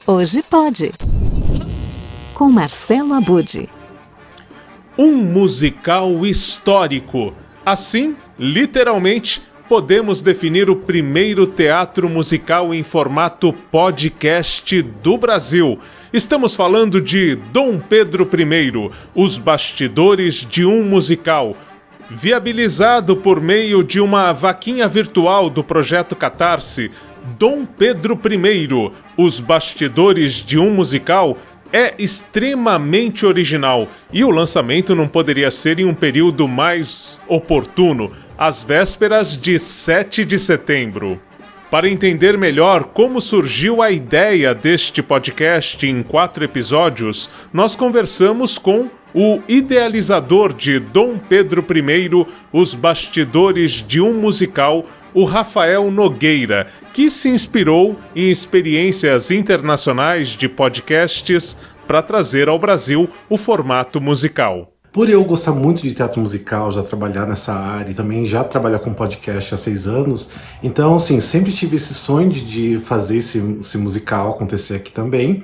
Hoje pode. Com Marcelo Abud. Um musical histórico. Assim, literalmente, podemos definir o primeiro teatro musical em formato podcast do Brasil. Estamos falando de Dom Pedro I, Os Bastidores de um Musical. Viabilizado por meio de uma vaquinha virtual do projeto Catarse, Dom Pedro I, Os Bastidores de um Musical é extremamente original e o lançamento não poderia ser em um período mais oportuno, às vésperas de 7 de setembro. Para entender melhor como surgiu a ideia deste podcast em 4 episódios, nós conversamos com o idealizador de Dom Pedro I, Os Bastidores de um Musical, o Rafael Nogueira, que se inspirou em experiências internacionais de podcasts para trazer ao Brasil o formato musical. Por eu gostar muito de teatro musical, já trabalhar nessa área e também já trabalhar com podcast há 6 anos, então, assim, sempre tive esse sonho de fazer esse musical acontecer aqui também.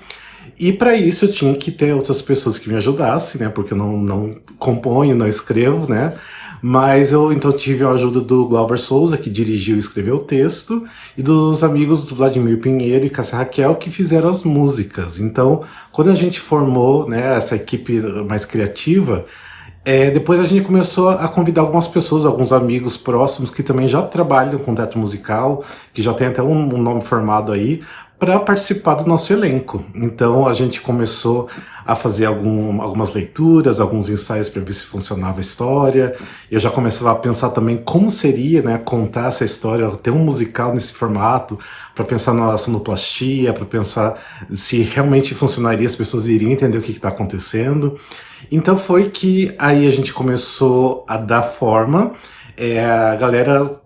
E para isso eu tinha que ter outras pessoas que me ajudassem, né? Porque eu não componho, não escrevo, né? Mas eu então tive a ajuda do Glauber Souza, que dirigiu e escreveu o texto, e dos amigos do Vladimir Pinheiro e Cássia Raquel, que fizeram as músicas. Então, quando a gente formou, né, essa equipe mais criativa, depois a gente começou a convidar algumas pessoas, alguns amigos próximos que também já trabalham com teatro musical, que já tem até um nome formado aí, para participar do nosso elenco. Então a gente começou a fazer algumas leituras, alguns ensaios para ver se funcionava a história. Eu já começava a pensar também como seria, né, contar essa história, ter um musical nesse formato, para pensar na sonoplastia, para pensar se realmente funcionaria, as pessoas iriam entender o que está acontecendo. Então foi que aí a gente começou a dar forma. A galera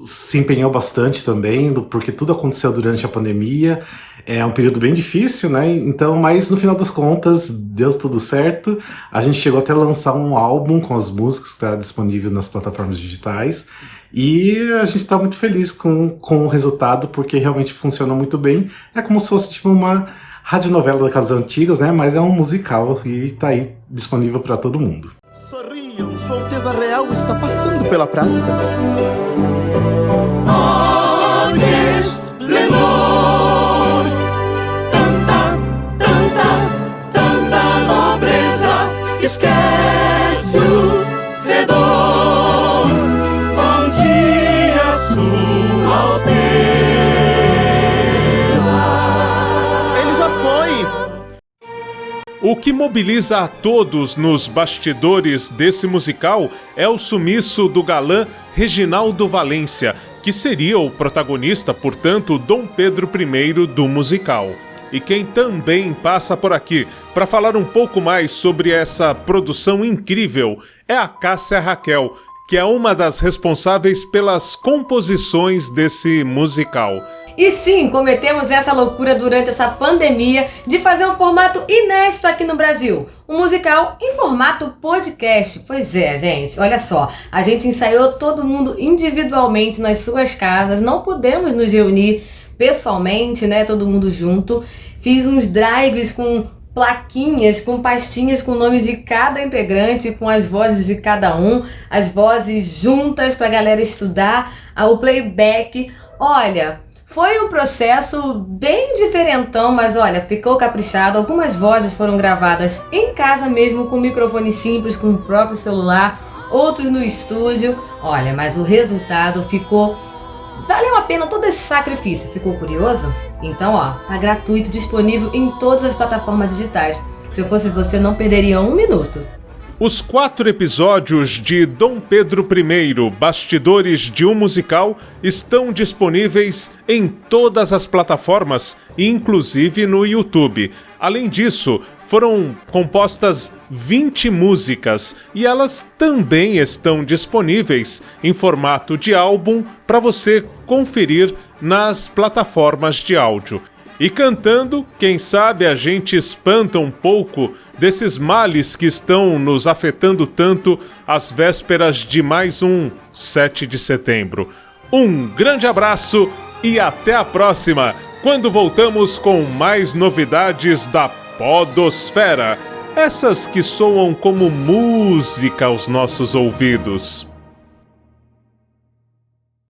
se empenhou bastante também, porque tudo aconteceu durante a pandemia. É um período bem difícil, né? Então, mas no final das contas, deu tudo certo. A gente chegou até a lançar um álbum com as músicas que está disponível nas plataformas digitais. E a gente está muito feliz com o resultado, porque realmente funciona muito bem. É como se fosse tipo uma radionovela daquelas antigas, né? Mas é um musical e está aí disponível para todo mundo. Sua Alteza Real está passando pela praça. Oh, que esplendor! Tanta nobreza, esquece o fedor. Bom dia, Sua Alteza. Ele já foi! O que mobiliza a todos nos bastidores desse musical é o sumiço do galã Reginaldo Valência, que seria o protagonista, portanto, Dom Pedro I do musical. E quem também passa por aqui para falar um pouco mais sobre essa produção incrível é a Cássia Raquel, que é uma das responsáveis pelas composições desse musical. E sim, cometemos essa loucura durante essa pandemia de fazer um formato inédito aqui no Brasil. Um musical em formato podcast. Pois é, gente, olha só. A gente ensaiou todo mundo individualmente nas suas casas. Não pudemos nos reunir pessoalmente, né? Todo mundo junto. Fiz uns drives com plaquinhas, com pastinhas com o nome de cada integrante, com as vozes de cada um. As vozes juntas pra galera estudar. O playback. Olha, foi um processo bem diferentão, mas olha, ficou caprichado. Algumas vozes foram gravadas em casa mesmo, com microfone simples, com o próprio celular, outros no estúdio. Olha, mas o resultado ficou... valeu a pena todo esse sacrifício. Ficou curioso? Então, tá gratuito, disponível em todas as plataformas digitais. Se eu fosse você, não perderia um minuto. Os 4 episódios de Dom Pedro I, Bastidores de um Musical, estão disponíveis em todas as plataformas, inclusive no YouTube. Além disso, foram compostas 20 músicas e elas também estão disponíveis em formato de álbum para você conferir nas plataformas de áudio. E cantando, quem sabe a gente espanta um pouco desses males que estão nos afetando tanto às vésperas de mais um 7 de setembro. Um grande abraço e até a próxima quando voltamos com mais novidades da podosfera, essas que soam como música aos nossos ouvidos.